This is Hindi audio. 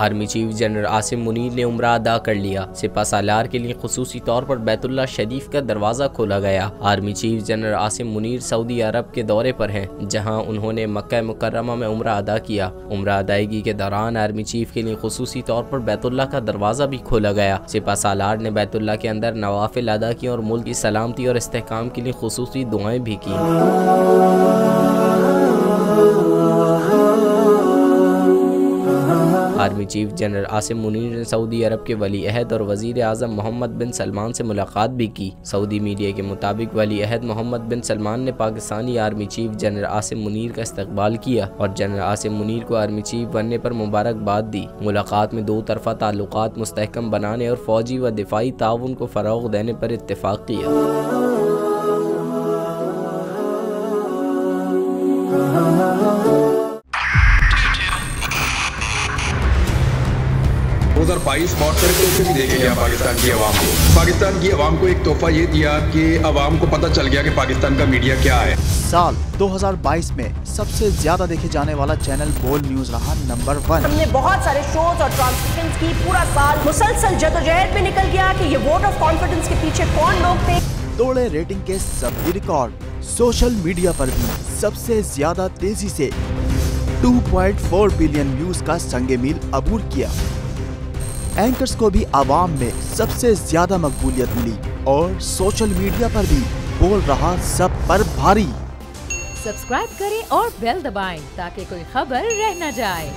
Army chief general Asim Munir ने उम्रा अदा कर लिया। सिपा सालार के लिए खुसूसी तौर पर बैतुल्लाह शरीफ का दरवाजा खोला गया। Army chief general Asim Munir Saudi Arab के दौरे पर हैं, जहां उन्होंने मक्का मुकर्रमा में उम्रा अदा किया। उम्रा अदायगी के दौरान आर्मी चीफ के लिए खुसूसी तौर पर बैतुल्लाह का दरवाजा भी खोला गया। सिपा सालार ने बैतुल्लाह के अंदर नवाफिल अदा की और मुल्क की सलामती और इस्तेहकाम के लिए खुसूसी दुआएं भी की। Army chief general Asim Munir ने सऊदी अरब के वली अहद और वजीर आज़म मोहम्मद बिन सलमान से मुलाकात भी की। सऊदी मीडिया के मुताबिक वली अहद मोहम्मद बिन सलमान ने Pakistani army chief general Asim Munir का इस्तकबाल किया और जनरल आसिम मुनीर को आर्मी चीफ बनने पर मुबारकबाद दी। मुलाकात में दो तरफा ताल्लुकात मुस्तहकम बनाने और फौजी व दिफाई ताउन को फ़रोग़ देने पर इत्तेफाक किया। 2022 बॉर्डर को भी देके गया पाकिस्तान की आवाम को। पाकिस्तान की आवाम को एक तोहफा ये दिया कि आवाम को पता चल गया कि पाकिस्तान का मीडिया क्या है। साल 2022 में सबसे ज्यादा देखे जाने वाला चैनल बोल्ड न्यूज रहा नंबर 1। हमने बहुत सारे शोज और ट्रांसमिशंस की। पूरा साल मुसलसल जदोजहद में निकल गया कि ये वोट ऑफ कॉन्फिडेंस के पीछे कौन लोग थे। तोड़े रेटिंग के सभी रिकॉर्ड। सोशल मीडिया पर भी सबसे ज्यादा तेजी से 2.4 बिलियन व्यूज का संगे मील अबूर किया। एंकर्स को भी आवाम में सबसे ज्यादा मकबूलियत मिली और सोशल मीडिया पर भी बोल रहा सब पर भारी। सब्सक्राइब करें और बेल दबाएं ताकि कोई खबर रह न जाए।